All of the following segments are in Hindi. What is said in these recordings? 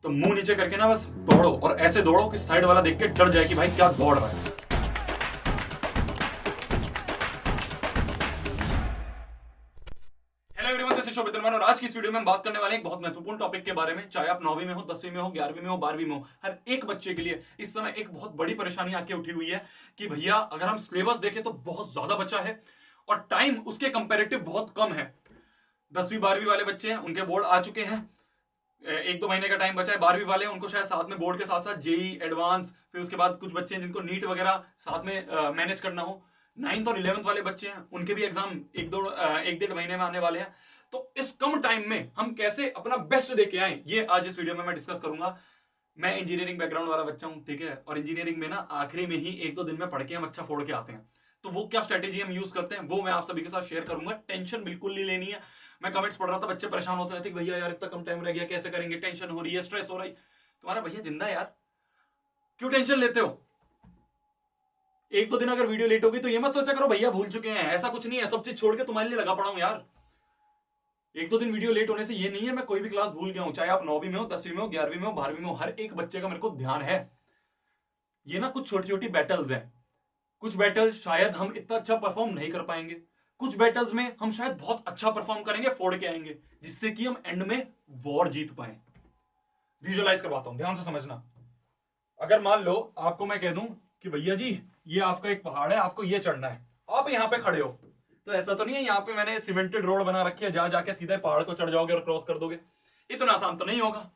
तो मुंह नीचे करके ना बस दौड़ो, और ऐसे दौड़ो कि साइड वाला देख के डर जाए कि भाई क्या दौड़ रहा है। हेलो एवरीवन, दिस इज शोभित वर्मा और आज की इस वीडियो में हम बात करने वाले हैं एक बहुत महत्वपूर्ण टॉपिक के बारे में। चाहे आप 9वीं में हो, 10वीं में हो, 11वीं में हो, 12वीं में हो, हर एक बच्चे के लिए इस समय एक बहुत बड़ी परेशानी आके उठी हुई है कि भैया अगर हम सिलेबस देखें तो बहुत ज्यादा बचा है और टाइम उसके कंपैरेटिव बहुत कम है। 10वीं 12वीं वाले बच्चे हैं, उनके बोर्ड आ चुके हैं, एक दो महीने का टाइम बचा है। 12वीं वाले उनको शायद साथ में बोर्ड के साथ साथ जेई एडवांस, फिर उसके बाद कुछ बच्चे हैं जिनको नीट वगैरह साथ में मैनेज करना हो। 9th और 11th वाले बच्चे हैं, उनके भी एग्जाम एक डेढ़ महीने में आने वाले हैं। तो इस कम टाइम में हम कैसे अपना बेस्ट दे के आए, ये आज इस वीडियो में मैं डिस्कस करूंगा। मैं इंजीनियरिंग बैकग्राउंड वाला बच्चा हूं, ठीक है, और इंजीनियरिंग में ना आखिरी में ही एक दो दिन में पढ़ के हम अच्छा फोड़ के आते हैं। तो वो क्या स्ट्रेटेजी हम यूज करते हैं वो मैं आप सभी के साथ शेयर करूंगा। टेंशन बिल्कुल नहीं लेनी है। मैं कमेंट्स पढ़ रहा था, बच्चे परेशान होते रहते भैया यार इतना कम टाइम रह गया, कैसे करेंगे, टेंशन हो रही है, स्ट्रेस हो रही। तुम्हारा भैया जिंदा है यार, क्यों टेंशन लेते हो? एक दो दिन अगर वीडियो लेट होगी तो ये मत सोचा करो भैया भूल चुके हैं, ऐसा कुछ नहीं है। सब चीज छोड़ के तुम्हारे लिए लगा पड़ा हूं यार। एक दो दिन वीडियो लेट होने से ये नहीं है मैं कोई भी क्लास भूल गया हूं। चाहे आप 9वीं में हो, 10वीं में हो, 11वीं में हो, 12वीं में हो, हर एक बच्चे का मेरे को ध्यान है। ये ना कुछ छोटी छोटी बैटल्स हैं। कुछ बैटल शायद हम इतना अच्छा परफॉर्म नहीं कर पाएंगे, कुछ बैटल्स में हम शायद बहुत अच्छा परफॉर्म करेंगे, फोड़ के आएंगे, जिससे कि हम एंड में वॉर जीत पाए। विजुअलाइज करवाता हूं, ध्यान से समझना। अगर मान लो आपको मैं कह दूं कि भैया जी ये आपका एक पहाड़ है, आपको ये चढ़ना है, आप यहां पे खड़े हो, तो ऐसा तो नहीं है यहाँ पे मैंने सीमेंटेड रोड बना रखी है, जा जाके सीधे पहाड़ को चढ़ जाओगे और क्रॉस कर दोगे। इतना आसान तो नहीं होगा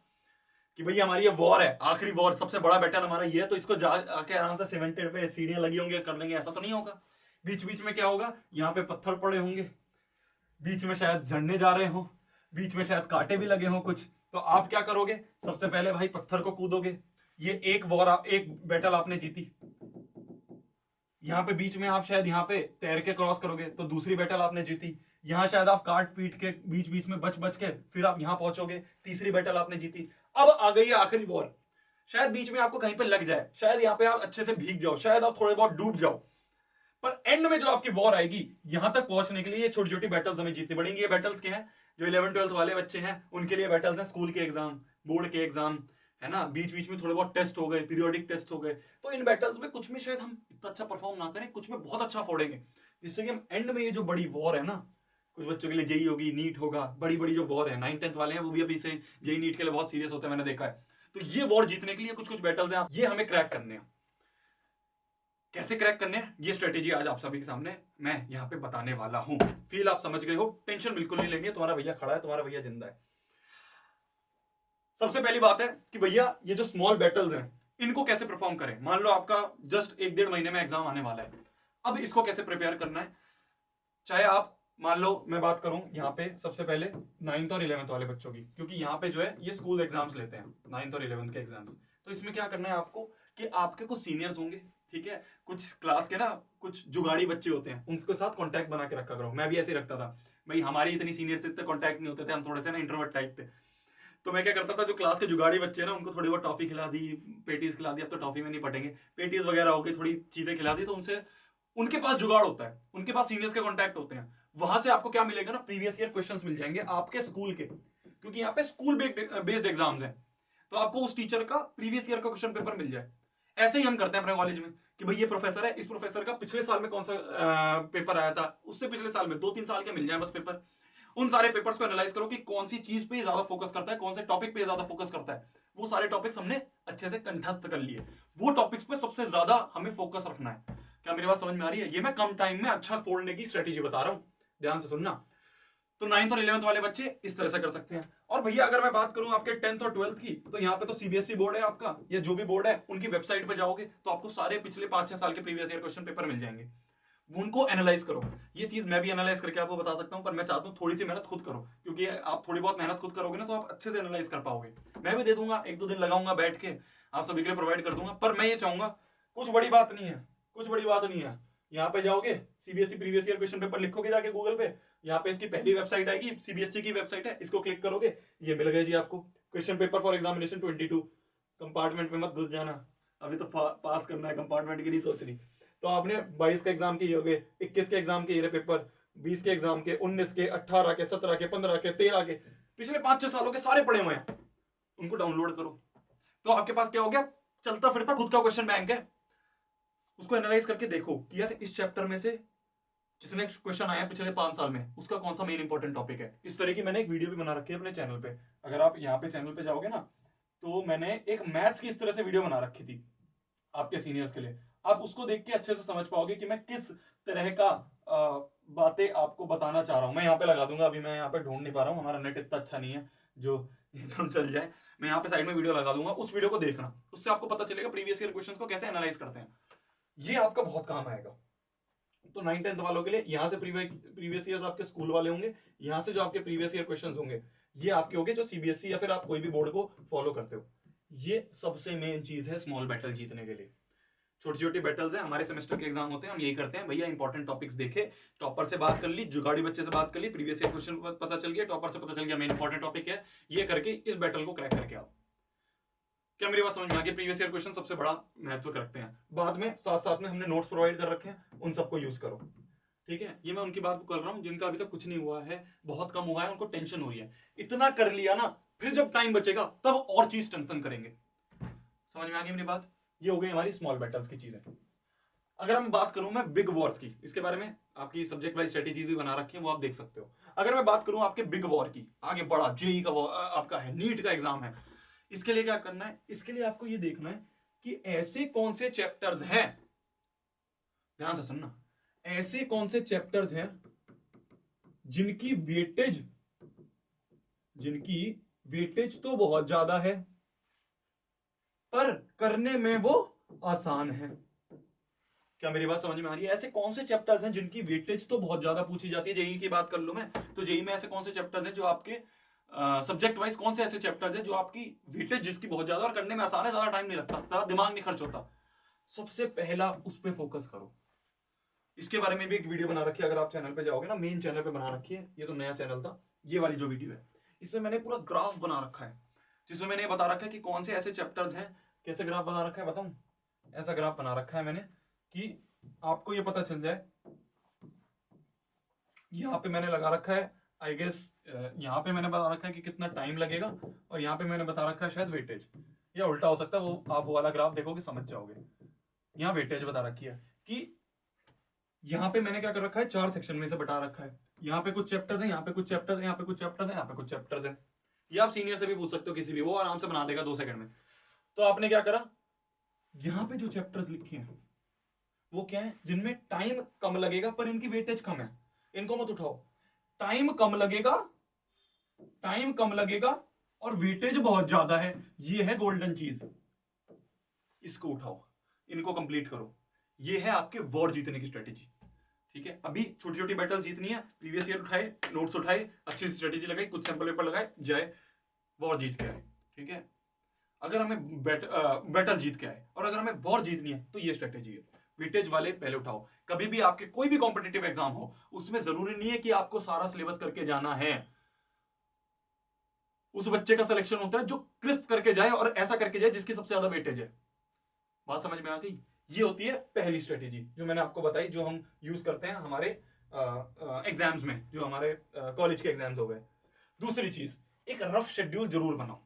कि भैया हमारी ये वॉर है, आखिरी वॉर, सबसे बड़ा बैटल हमारा ये है, तो इसको जाके आराम से सीमेंटेड पे सीढ़ियां लगी होंगी कर लेंगे। ऐसा तो नहीं होगा। बीच बीच में क्या होगा, यहाँ पे पत्थर पड़े होंगे, बीच में शायद झरने जा रहे हो, बीच में शायद कांटे भी लगे हो कुछ। तो आप क्या करोगे, सबसे पहले भाई पत्थर को कूदोगे। ये एक वॉर, एक बैटल आपने जीती। यहाँ पे बीच में आप शायद यहाँ पे तैर के क्रॉस करोगे तो दूसरी बैटल आपने जीती। यहाँ शायद आप काट पीट के बीच बीच में बच बच के फिर आप यहाँ पहुंचोगे, तीसरी बैटल आपने जीती। अब आ गई है आखिरी वॉर। शायद बीच में आपको कहीं पे लग जाए, शायद यहाँ पे आप अच्छे से भीग जाओ, शायद आप थोड़े बहुत डूब जाओ, पर एंड में जो आपकी वॉर आएगी, यहां तक पहुंचने के लिए ये छोटी छोटी बैटल्स हमें जीतनी पड़ेंगी। ये बैटल्स क्या है, जो 11th 12th वाले बच्चे हैं उनके लिए बैटल्स हैं, स्कूल के एग्जाम, बोर्ड के एग्जाम, है ना, बीच बीच में थोड़े बहुत टेस्ट हो गए, पीरियोडिक टेस्ट हो गए। तो इन बैटल्स में कुछ में शायद हम इतना अच्छा परफॉर्म ना करें, कुछ में बहुत अच्छा फोड़ेंगे, जिससे कि हम एंड में ये जो बड़ी वॉर है ना, कुछ बच्चों के लिए जेई होगी, नीट होगा, बड़ी बड़ी जो वॉर है, 9th 10th वाले हैं वो भी अभी से जेई नीट के लिए बहुत सीरियस होते हैं, मैंने देखा है। तो ये वॉर जीतने के लिए कुछ कुछ बैटल्स हैं, ये हमें क्रैक करने हैं। कैसे क्रैक करने हैं, ये स्ट्रेटेजी आज आप सभी के सामने मैं यहाँ पे बताने वाला हूं। फील आप समझ गए हो, टेंशन बिल्कुल नहीं लेंगे, तुम्हारा भैया खड़ा है, तुम्हारा भैया जिंदा है। सबसे पहली बात है कि भैया ये जो स्मॉल बैटल्स हैं इनको कैसे परफॉर्म करें। मान लो आपका जस्ट एक डेढ़ महीने में एग्जाम आने वाला है, अब इसको कैसे प्रिपेयर करना है। चाहे आप मान लो मैं बात करूं यहाँ पे सबसे पहले 9th और 11th वाले बच्चों की, क्योंकि यहाँ पे जो है ये स्कूल एग्जाम्स लेते हैं, 9th और 11th के एग्जाम्स। तो इसमें क्या करना है आपको कि आपके कुछ सीनियर्स होंगे, ठीक है, कुछ क्लास के ना कुछ जुगाड़ी बच्चे होते हैं, उनके साथ कांटेक्ट बना के रखा करो। मैं भी ऐसे ही रखता था भाई, हमारी इतनी सीनियर से इतने कांटेक्ट नहीं होते थे, हम थोड़े से ना इंट्रोवर्ट टाइप थे। तो मैं क्या करता था, जो क्लास के जुगाड़ी बच्चे ना उनको थोड़ी बहुत टॉफी खिला दी, पेटीज खिला दी, अब तो टॉफी में नहीं पटेंगे, पेटीज वगैरह हो गई, थोड़ी चीजें खिला दी, तो उनसे उनके पास जुगाड़ होता है, उनके पास सीनियर्स के कांटेक्ट होते हैं। वहां से आपको क्या मिलेगा ना, प्रीवियस ईयर क्वेश्चंस मिल जाएंगे आपके स्कूल के, क्योंकि यहाँ पे स्कूल बेस्ड एग्जाम्स हैं। तो आपको उस टीचर का प्रीवियस ईयर का क्वेश्चन पेपर मिल जाए। ऐसे ही हम करते हैं अपने कॉलेज में कि भाई ये प्रोफेसर है, इस प्रोफेसर का पिछले साल में कौन सा पेपर आया था, उससे पिछले साल में 2-3 साल के मिल जाए बस पेपर। उन सारे पेपर्स को एनालाइज करो कि कौन सी चीज पे ज्यादा फोकस करता है, कौन से टॉपिक पे ज्यादा फोकस करता है। वो सारे टॉपिक्स हमने अच्छे से कंठस्थ कर लिए, वो टॉपिक्स पे सबसे ज्यादा हमें फोकस रखना है। क्या मेरी बात समझ में आ रही है? ये मैं कम टाइम में अच्छा फोड़ने की स्ट्रेटेजी बता रहा हूं, ध्यान से सुनना। तो 9th और 11th वाले बच्चे इस तरह से कर सकते हैं। और भैया अगर मैं बात करूं आपके 10th और 12th की, तो यहाँ पे तो सीबीएसई बोर्ड है आपका, या जो भी बोर्ड है उनकी वेबसाइट पे जाओगे तो आपको सारे पिछले 5-6 साल के प्रीवियस ईयर क्वेश्चन पेपर मिल जाएंगे। उनको एनालाइज करो। ये चीज मैं भी एनालाइज करके आपको बता सकता हूं, पर मैं चाहता हूं थोड़ी सी मेहनत खुद करो, क्योंकि आप थोड़ी बहुत मेहनत खुद करोगे ना तो आप अच्छे से एनालाइज कर पाओगे। मैं भी दे दूंगा, एक दो दिन लगाऊंगा बैठ के, आप सभी के लिए प्रोवाइड कर दूंगा। पर मैं ये चाहूंगा, कुछ बड़ी बात नहीं है, कुछ बड़ी बात नहीं है। यहाँ पे जाओगे, CBSE previous year question paper लिखोगे जाके गूगल पे, यहाँ पे इसकी पहली वेबसाइट आएगी, सीबीएसई की वेबसाइट है, इसको क्लिक करोगे, ये मिल गया जी आपको question paper for examination 22। Compartment में मत घुस जाना, अभी तो पास करना है, कंपार्टमेंट की नहीं सोच रही। तो आपने 22 के एग्जाम के ये हो गए, 21 के एग्जाम के ये पेपर, 20 के एग्जाम के, 19 के, 18 के, 17 के, 15 के, 13 के, पिछले 5-6 सालों के सारे पड़े हुए हैं। उनको डाउनलोड करो। तो आपके पास क्या हो गया, चलता फिरता खुद का क्वेश्चन बैंक है। उसको एनालाइज करके देखो कि यार इस चैप्टर में से जितने क्वेश्चन आए हैं पिछले 5 साल में, उसका कौन सा मेन इंपॉर्टेंट टॉपिक है। इस तरह की मैंने एक वीडियो भी बना रखी है अपने चैनल पे। अगर आप यहाँ पे चैनल पे जाओगे ना, तो मैंने एक मैथ्स की इस तरह से वीडियो बना रखी थी आपके सीनियर्स के लिए। आप उसको देख के अच्छे से समझ पाओगे कि मैं किस तरह का बातें आपको बताना चाह रहा हूँ। मैं यहाँ पे लगा दूंगा, अभी मैं यहाँ पे ढूंढ नहीं पा रहा हूँ, हमारा नेट इतना अच्छा नहीं है जो एकदम चल जाए। मैं यहाँ पे साइड में वीडियो लगा दूंगा, उस वीडियो को देखना, उससे आपको पता चलेगा प्रीवियस ईयर क्वेश्चंस को कैसे एनालाइज करते हैं। ये आपका बहुत काम आएगा। तो 9th-10th वालों के लिए यहाँ से प्रीवियस ईयर्स आपके स्कूल वाले होंगे, यहाँ से जो आपके प्रीवियस ईयर क्वेश्चंस होंगे ये आपके होंगे जो सीबीएसई या फिर आप कोई भी बोर्ड को फॉलो करते हो। ये सबसे मेन चीज है स्मॉल बैटल जीतने के लिए। छोटी छोटी बैटल्स है, हमारे सेमेस्टर के एग्जाम होते हैं, हम यही करते हैं भैया, इंपॉर्टेंट टॉपिक्स देखे, टॉपर से बात कर ली, जुगाड़ी बच्चे से बात कर ली, प्रीवियस ईयर क्वेश्चन पता चल गया, टॉपर से पता चल गया मेन इंपॉर्टेंट टॉपिक है, ये करके इस बैटल को क्रैक करके आओ। क्या मेरी बात समझ में आ गई? प्रीवियस ईयर क्वेश्चन सबसे बड़ा महत्व रखते हैं। बाद में साथ साथ में हमने नोट्स प्रोवाइड कर रखे हैं, उन सबको यूज करो, ठीक है। ये मैं उनकी बात कर रहा हूँ जिनका अभी तक कुछ नहीं हुआ है, बहुत कम हुआ है, उनको टेंशन हो रही है। इतना कर लिया ना, फिर जब टाइम बचेगा तब और चीज स्ट्रेंथन करेंगे। समझ में आ गई मेरी बात? ये हो गई हमारी स्मॉल बैटल्स की चीजें। अगर मैं बात करूं मैं बिग वॉर्स की, इसके बारे में आपकी सब्जेक्ट वाइज स्ट्रेटेजीज भी बना रखी है, वो आप देख सकते हो। अगर मैं बात करूं आपके बिग वॉर की, आगे बड़ा जेई का आपका है, नीट का एग्जाम है, इसके लिए क्या करना है? इसके लिए आपको ये देखना है कि ऐसे कौन से चैप्टर्स हैं, ध्यान से सुनना, ऐसे कौन से चैप्टर्स हैं जिनकी वेटेज तो बहुत ज्यादा है पर करने में वो आसान है। क्या मेरी बात समझ में आ रही है? ऐसे कौन से चैप्टर्स हैं जिनकी वेटेज तो बहुत ज्यादा पूछी जाती है। जेई की बात कर लूं मैं, तो जेई में ऐसे कौन से चैप्टर्स हैं जो आपके सब्जेक्ट वाइज, कौन से ऐसे चैप्टर्स हैं जो आपकी वेटेज जिसकी बहुत ज्यादा और करने में आसान है, ज्यादा टाइम नहीं लगता, ज्यादा दिमाग नहीं खर्च होता। सबसे पहला उस पर फोकस करो। इसके बारे में भी एक वीडियो बना रखी है, अगर आप चैनल पे जाओगे ना, मेन चैनल पे बना रखी है, ये तो नया चैनल था, ये वाली जो वीडियो है इसमें मैंने पूरा ग्राफ बना रखा है, जिसमें मैंने बता रखा है कि कौन से ऐसे चैप्टर्स हैं। कैसे ग्राफ बना रखा है बताऊं? ऐसा ग्राफ बना रखा है मैंने कि आपको ये पता चल जाए। यहाँ पे मैंने लगा रखा है, आई गेस यहाँ पे मैंने बता रखा है कि कितना टाइम लगेगा, और यहाँ पे मैंने बता रखा है शायद वेटेज, या उल्टा हो सकता है, वो आप वो वाला ग्राफ देखोगे समझ जाओगे। यहाँ वेटेज बता रखी है कि यहाँ पे मैंने क्या कर रखा है, 4 सेक्शन में से बता रखा है। यहाँ पे कुछ चैप्टर्स हैं, यहाँ पे कुछ चैप्टर्स हैं, यहाँ पे कुछ चैप्टर्स हैं, यहाँ पे कुछ चैप्टर्स हैं। ये आप सीनियर से भी पूछ सकते हो, किसी भी, वो आराम से बना देगा 2 सेकंड में। तो आपने क्या करा, यहाँ पे जो चैप्टर्स लिखे हैं वो क्या है, जिनमें टाइम कम लगेगा पर इनकी वेटेज कम है, इनको मत उठाओ। टाइम कम लगेगा और वेटेज बहुत ज्यादा है, ये है गोल्डन चीज, इसको उठाओ, इनको कंप्लीट करो। ये है आपके वॉर जीतने की स्ट्रेटेजी, ठीक है। अभी छोटी छोटी बैटल जीतनी है, प्रीवियस ईयर उठाए, नोट्स उठाए, अच्छी स्ट्रेटेजी लगाई, कुछ सैंपल पेपर लगाए, जाए वॉर जीत के आए, ठीक है। अगर हमें बैटल जीत के आए और अगर हमें वॉर जीतनी है तो ये स्ट्रेटेजी है। वेटेज वाले पहले उठाओ। कभी भी आपके कोई भी कॉम्पिटिटिव एग्जाम हो, उसमें जरूरी नहीं है कि आपको सारा सिलेबस करके जाना है। उस बच्चे का सिलेक्शन होता है जो क्रिस्प करके जाए और ऐसा करके जाए जिसकी सबसे ज्यादा वेटेज है। बात समझ में आ गई? ये होती है पहली स्ट्रेटेजी जो मैंने आपको बताई, जो हम यूज करते हैं हमारे एग्जाम्स में, जो हमारे कॉलेज के एग्जाम्स हो गए। दूसरी चीज, एक रफ शेड्यूल जरूर बनाओ,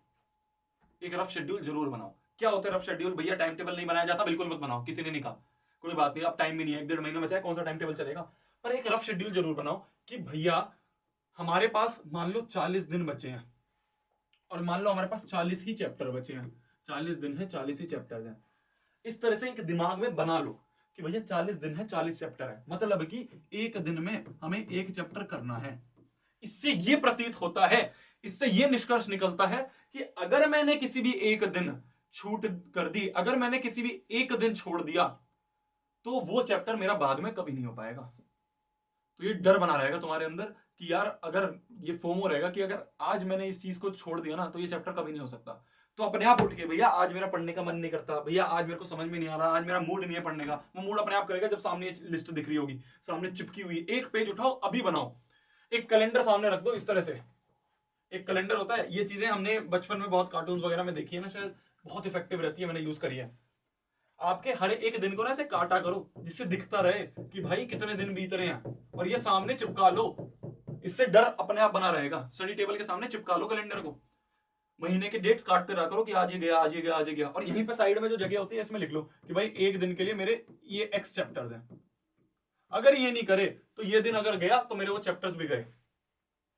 एक रफ शेड्यूल जरूर बनाओ। क्या होता है रफ शेड्यूल? भैया टाइम टेबल नहीं बनाया जाता, बिल्कुल मत बनाओ, किसी ने नहीं कहा, कोई बात नहीं, अब टाइम भी नहीं है, 1-1.5 महीना बचा है, कौन सा टाइम टेबल चलेगा। पर एक रफ शेड्यूल जरूर बनाओ कि भैया हमारे पास मान लो 40 दिन बचे हैं, और मान लो हमारे पास 40 ही चैप्टर बचे हैं, 40 दिन है, 40 ही चैप्टर हैं। इस तरह से एक दिमाग में बना लो कि भैया 40 दिन है, 40 चैप्टर है, मतलब कि एक दिन में हमें एक चैप्टर करना है। इससे ये प्रतीत होता है, इससे ये निष्कर्ष निकलता है कि अगर मैंने किसी भी एक दिन छूट कर दी, अगर मैंने किसी भी एक दिन छोड़ दिया, तो वो चैप्टर मेरा बाद में कभी नहीं हो पाएगा। तो ये डर बना रहेगा तुम्हारे अंदर कि यार, अगर ये फोमो रहेगा कि अगर आज मैंने इस चीज को छोड़ दिया ना, तो ये चैप्टर कभी नहीं हो सकता। तो अपने आप उठ के, भैया आज मेरा पढ़ने का मन नहीं करता, भैया आज मेरे को समझ में नहीं आ रहा, आज मेरा मूड नहीं है पढ़ने का, वो मूड अपने आप करेगा जब सामने लिस्ट दिख रही होगी, सामने चिपकी हुई। एक पेज उठाओ, अभी बनाओ, एक कैलेंडर सामने रख दो, इस तरह से एक कैलेंडर होता है। ये चीजें हमने बचपन में बहुत कार्टून्स वगैरह में देखी है ना, शायद बहुत इफेक्टिव रहती है, मैंने यूज करी है। आपके हर एक दिन को ना ऐसे काटा करो, जिससे दिखता रहे कि भाई कितने दिन बीत रहे हैं, और ये सामने चिपका लो, इससे डर अपने आप बना रहेगा। स्टडी टेबल के सामने चिपका लो कैलेंडर को, महीने के डेट्स काटते रहा करो कि आज ये गया, आज ये गया, आज ये गया, और यहीं पे साइड में जो जगह होती है इसमें लिख लो कि भाई एक दिन के लिए मेरे ये एक्स चैप्टर्स हैं। अगर ये नहीं करे तो ये दिन अगर गया तो मेरे वो चैप्टर्स भी गए।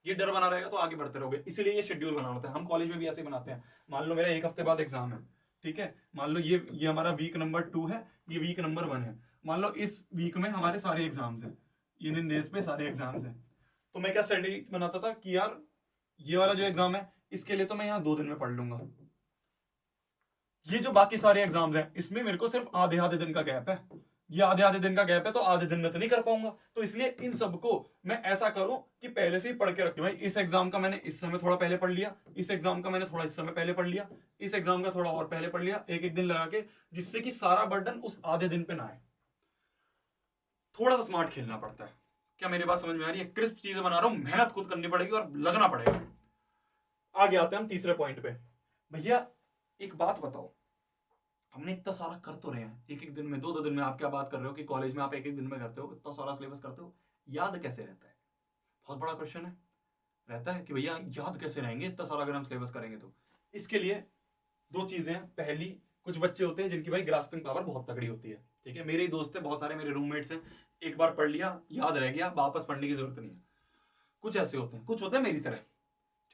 ये डर बना रहेगा तो आगे बढ़ते रहोगे, इसीलिए ये शेड्यूल बनाना होता है। हम कॉलेज में भी ऐसे बनाते हैं। मान लो मेरा एक हफ्ते बाद एग्जाम है, ठीक है, मान लो ये हमारा वीक नंबर 2 है, ये वीक नंबर 1 है। मान लो इस वीक में हमारे सारे एग्जाम्स हैं, इन डेज पे सारे एग्जाम्स हैं। तो मैं क्या स्ट्रेटेजी बनाता था कि यार ये वाला जो एग्जाम है इसके लिए तो मैं यहाँ 2 दिन में पढ़ लूंगा। ये जो बाकी सारे एग्जाम्स हैं इसमें मेरे को सिर्फ आधे आधे दिन का गैप है, ये आधे आधे दिन का गैप है, तो आधे दिन में तो नहीं कर पाऊंगा। तो इसलिए इन सबको मैं ऐसा करूं कि पहले से ही पढ़ के रखूं। भाई इस एग्जाम का मैंने इस समय थोड़ा पहले पढ़ लिया, इस एग्जाम का मैंने थोड़ा इस समय पहले पढ़ लिया, इस एग्जाम का थोड़ा और पहले पढ़ लिया, एक एक दिन लगा के, जिससे कि सारा बर्डन उस आधे दिन पे ना आए। थोड़ा सा स्मार्ट खेलना पड़ता है। क्या मेरी बात समझ में आ रही है? क्रिस्प चीजें बना रहा हूं, मेहनत खुद करनी पड़ेगी और लगना पड़ेगा। आगे आते हैं हम तीसरे पॉइंट पे। भैया एक बात बताओ, हमने इतना सारा कर तो रहे हैं, एक एक दिन में, 2-2 दिन में। आप क्या बात कर रहे हो कि कॉलेज में आप एक एक दिन में करते हो, इतना सारा सिलेबस करते हो, याद कैसे रहता है? बहुत बड़ा क्वेश्चन है। रहता है कि भैया याद कैसे रहेंगे इतना सारा अगर हम सिलेबस करेंगे तो? इसके लिए 2 चीजें हैं। पहली, कुछ बच्चे होते हैं जिनकी भाई ग्रास्पिंग पावर बहुत तगड़ी होती है, ठीक है। मेरे ही दोस्त है, बहुत सारे मेरे रूममेट्स हैं, एक बार पढ़ लिया याद रह गया, वापस पढ़ने की जरूरत नहीं है। कुछ ऐसे होते हैं, कुछ होते हैं मेरी तरह,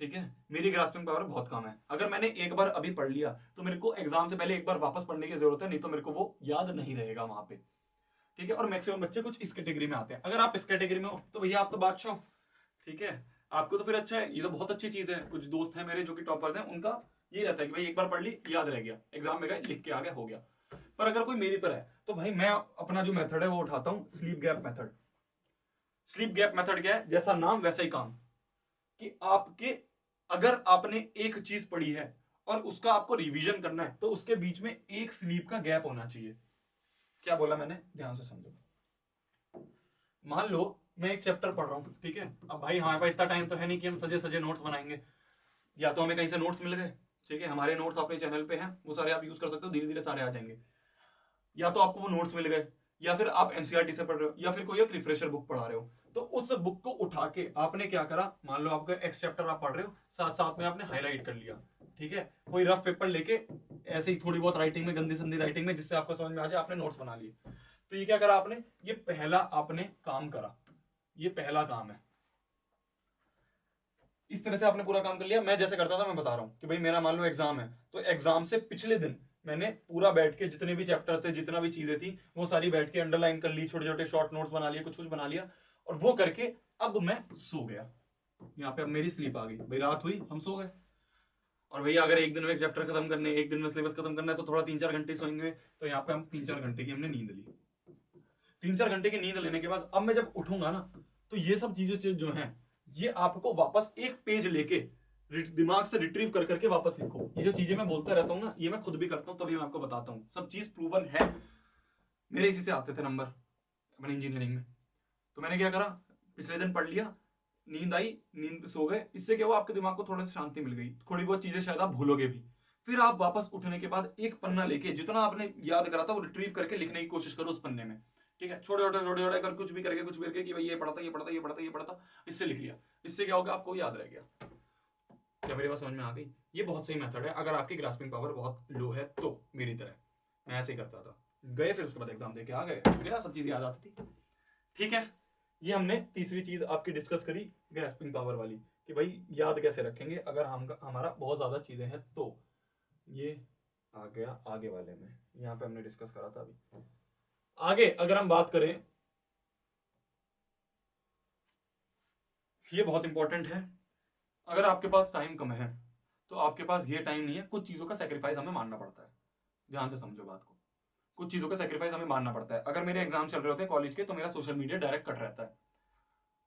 ठीक है। मेरी ग्रास्पिंग पावर बहुत कम है। अगर मैंने एक बार अभी पढ़ लिया तो मेरे को एग्जाम से पहले एक बार वापस पढ़ने की जरूरत है, नहीं तो मेरे को वो याद नहीं रहेगा वहां पे, ठीक है। और मैक्सिमम बच्चे कुछ इस कैटेगरी में आते हैं। अगर आप इस कैटेगरी में हो तो भैया आप तो बादशाह हो, ठीक है, आपको तो फिर अच्छा है, ये तो बहुत अच्छी चीज है। कुछ दोस्त हैं मेरे जो कि टॉपर्स हैं, उनका ये रहता है कि भाई एक बार पढ़ ली याद रह गया, एग्जाम में गए लिख के आ गया, हो गया। पर अगर कोई मेरी तरह है तो भाई मैं अपना जो मेथड है वो उठाता हूँ, sleep gap method. Sleep gap method क्या है? जैसा नाम वैसा ही काम, कि आपके, अगर आपने एक चीज पढ़ी है और उसका आपको रिवीजन करना है तो उसके बीच में एक स्लीप का गैप होना चाहिए। क्या बोला मैंने, ध्यान से समझो। मान लो मैं एक चैप्टर पढ़ रहा हूं, ठीक है। अब भाई हमारे पास इतना टाइम तो है नहीं कि हम सजे सजे नोट्स बनाएंगे, या तो हमें कहीं से नोट्स मिल गए, ठीक है, हमारे नोट्स अपने चैनल पे हैं, वो सारे आप यूज कर सकते हो, धीरे धीरे सारे आ जाएंगे। या तो आपको वो नोट्स मिल गए, या फिर आप एनसीईआरटी से पढ़ रहे हो, या फिर कोई एक रिफ्रेशर बुक पढ़ा रहे हो। तो उस बुक को उठा के आपने क्या करा, मान लो आपका एक्स चैप्टर आप पढ़ रहे हो, साथ साथ में आपने हाईलाइट कर लिया, ठीक है। कोई रफ पेपर लेके ऐसे ही थोड़ी बहुत राइटिंग में, गंदी संदी राइटिंग में, जिससे आपको समझ में आ जाए, आपने नोट्स बना लिए। तो ये क्या करा आपने, ये पहला आपने काम करा, ये पहला काम है। इस तरह से आपने पूरा काम कर लिया। मैं जैसे करता था मैं बता रहा हूं कि भाई मेरा मान लो एग्जाम है, तो एग्जाम से पिछले दिन मैंने पूरा बैठ के जितने भी चैप्टर थे, जितना भी चीजें थी, वो सारी बैठ के अंडरलाइन कर ली, छोटे छोटे शॉर्ट नोट्स बना लिए, कुछ कुछ बना लिया, और वो करके अब मैं सो गया। यहाँ पे अब मेरी स्लीप आ गई, भाई रात हुई, हम सो गए। और भैया अगर एक दिन में एक चैप्टर खत्म करने, एक दिन में सिलेबस खत्म करना है, तो थोड़ा 3-4 घंटे सोएंगे, तो यहाँ पे हम 3-4 घंटे की हमने नींद ली। 3-4 घंटे की नींद लेने के बाद अब मैं जब उठूंगा ना, तो ये सब चीजें जो हैं, ये आपको वापस एक पेज लेके दिमाग से रिट्रीव कर करके वापस लिखो। ये जो चीजें मैं बोलता रहता हूँ ना, ये मैं खुद भी करता हूँ, तभी मैं आपको बताता हूँ। सब चीज प्रूवन है। मेरे इसी से आते थे नंबर अपने इंजीनियरिंग में। तो मैंने क्या करा, पिछले दिन पढ़ लिया, नींद आई, नींद सो गए। इससे क्या हुआ, आपके दिमाग को थोड़ी सी शांति मिल गई, थोड़ी बहुत चीजें शायद आप भूलोगे भी। फिर आप वापस उठने के बाद एक पन्ना लेके, जितना आपने याद करा था वो रिट्रीव करके लिखने की कोशिश करो उस पन्ने में, ठीक है। छोटे छोटे कर कुछ भी करके, कुछ भी करके, कि भाई ये पढ़ा था, ये पढ़ा था, ये पढ़ा था, ये पढ़ा था, इससे लिख लिया। इससे क्या होगा, आपको याद रह गया। क्या मेरी बात समझ में आ गई? ये बहुत सही मेथड है अगर आपकी ग्रास्पिंग पावर बहुत लो है तो। मेरी तरह मैं ऐसे ही करता था, गए फिर उसके बाद एग्जाम देके आ गए, गया, सब चीज याद आती थी, ठीक है। ये हमने तीसरी चीज आपकी डिस्कस करी, ग्रास्पिंग पावर वाली, कि भाई याद कैसे रखेंगे अगर हम हमारा बहुत ज्यादा चीजें हैं तो। ये आ गया आगे वाले में, यहाँ पे हमने डिस्कस करा था अभी। आगे अगर हम बात करें, ये बहुत इंपॉर्टेंट है। अगर आपके पास टाइम कम है तो आपके पास ये टाइम नहीं है, कुछ चीजों का सेक्रीफाइस हमें मानना पड़ता है। ध्यान से समझो बात को, कुछ चीजों का सेक्रीफाइस हमें मानना पड़ता है। अगर मेरे एग्जाम चल रहे होते हैं कॉलेज के, तो मेरा सोशल मीडिया डायरेक्ट कट रहता है।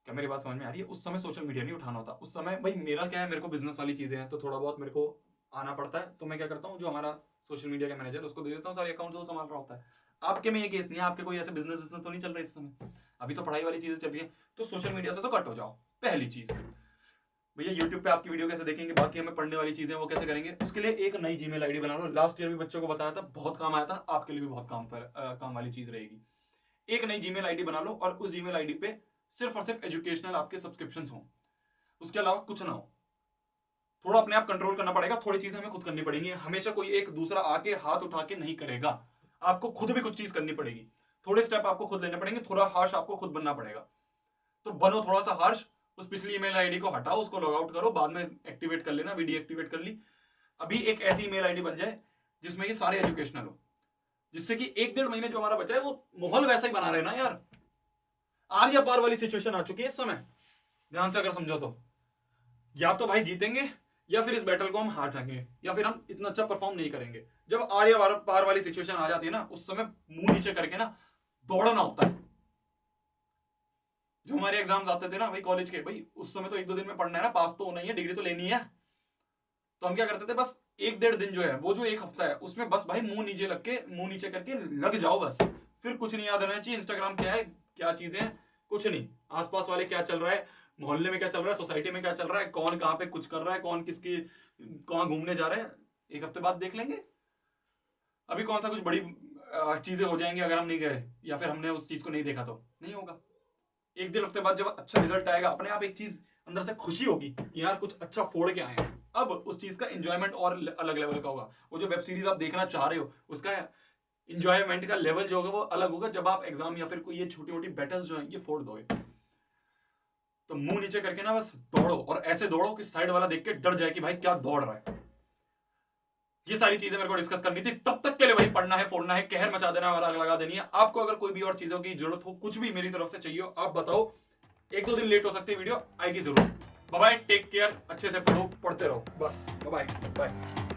क्या मेरी बात समझ में आ रही है? उस समय सोशल मीडिया नहीं उठाना होता। उस समय भाई मेरा क्या है, मेरे को बिजनेस वाली चीजें हैं, तो थोड़ा बहुत मेरे को आना पड़ता है। तो मैं क्या करता हूँ, जो हमारा सोशल मीडिया का मैनेजर, उसको दे देता हूँ सारे अकाउंट, जो संभाल रहा होता है। आपके में ये केस नहीं है, आपके कोई ऐसे बिजनेस तो नहीं चल रहा इस समय, अभी तो पढ़ाई वाली चीजें चल रही है। तो सोशल मीडिया से तो कट हो जाओ, पहली चीज। भैया यूट्यूब पे आपकी वीडियो कैसे देखेंगे, बाकी हमें पढ़ने वाली चीजें वो कैसे करेंगे, उसके लिए एक नई जीमेल आईडी बना लो। लास्ट ईयर भी बच्चों को बताया था, बहुत काम आया था, आपके लिए भी बहुत काम वाली चीज रहेगी। एक नई जीमेल आईडी बना लो और उस जीमेल आईडी पे सिर्फ और सिर्फ एजुकेशनल आपके सब्सक्रिप्शंस हो, उसके अलावा कुछ ना हो। थोड़ा अपने आप कंट्रोल करना पड़ेगा, थोड़ी चीजें हमें खुद करनी पड़ेंगी। हमेशा कोई एक दूसरा आके हाथ उठा के नहीं करेगा, आपको खुद भी कुछ चीज करनी पड़ेगी, थोड़े स्टेप आपको खुद लेने पड़ेंगे, थोड़ा हार्श आपको खुद बनना पड़ेगा। तो बनो थोड़ा सा हार्श, उस पिछली ईमेल आईडी को हटाओ, उसको लॉग आउट करो, बाद में एक्टिवेट कर लेना, वीडियो एक्टिवेट कर ली। अभी एक ऐसी ईमेल आईडी बन जाए जिसमें ये सारे एजुकेशनल हो, जिससे कि 1-1.5 महीने जो हमारा बचा है वो माहौल वैसा ही बना रहे ना यार। आर्या पार वाली सिचुएशन आ चुकी है इस समय, ध्यान से अगर समझो तो। या तो भाई जीतेंगे, या फिर इस बैटल को हम हार जाएंगे, या फिर हम इतना अच्छा परफॉर्म नहीं करेंगे। जब आर्या पार वाली सिचुएशन आ जाती है ना, उस समय मुंह नीचे करके ना दौड़ना होता है। जो हमारे एग्जाम्स आते थे ना भाई कॉलेज के, भाई उस समय तो 1-2 दिन में पढ़ना है ना, पास तो होना ही है, डिग्री तो लेनी है। तो हम क्या करते थे, बस 1-1.5 दिन जो है, वो जो एक हफ्ता है, उसमें बस भाई मुंह नीचे करके लग जाओ बस। फिर कुछ नहीं याद रहना चाहिए, इंस्टाग्राम क्या है, क्या चीजें हैं, कुछ नहीं, आसपास वाले क्या चल रहा है, मोहल्ले में क्या चल रहा है, सोसाइटी में क्या चल रहा है, कौन कहाँ पे कुछ कर रहा है, कौन किसकी कहाँ घूमने जा रहा है, एक हफ्ते बाद देख लेंगे। अभी कौन सा कुछ बड़ी चीजें हो जाएंगी अगर हम नहीं गए, या फिर हमने उस चीज को नहीं देखा तो नहीं होगा। 1-1.5 हफ्ते बाद जब अच्छा रिजल्ट आएगा, अपने आप एक चीज अंदर से खुशी होगी कि यार कुछ अच्छा फोड़ के आए हैं। अब उस चीज का एंजॉयमेंट और अलग लेवल का होगा। वो जो वेब सीरीज आप देखना चाह रहे हो, उसका एंजॉयमेंट का लेवल जो होगा वो अलग होगा, जब आप एग्जाम या फिर कोई ये छोटी मोटी बैटल्स जो है ये फोड़ दोगे। तो मुंह नीचे करके ना बस दौड़ो, और ऐसे दौड़ो कि साइड वाला देख के डर जाए कि भाई क्या दौड़ रहा है। ये सारी चीजें मेरे को डिस्कस करनी थी। तब तक के लिए वही पढ़ना है, फोड़ना है, कहर मचा देना और आग लगा देनी है। आपको अगर कोई भी और चीजों की जरूरत हो, कुछ भी मेरी तरफ से चाहिए हो, आप बताओ। 1-2 दिन लेट हो सकती है, वीडियो आएगी जरूर। बाय, टेक केयर, अच्छे से पढ़ो, पढ़ते रहो, बस बाय बाय।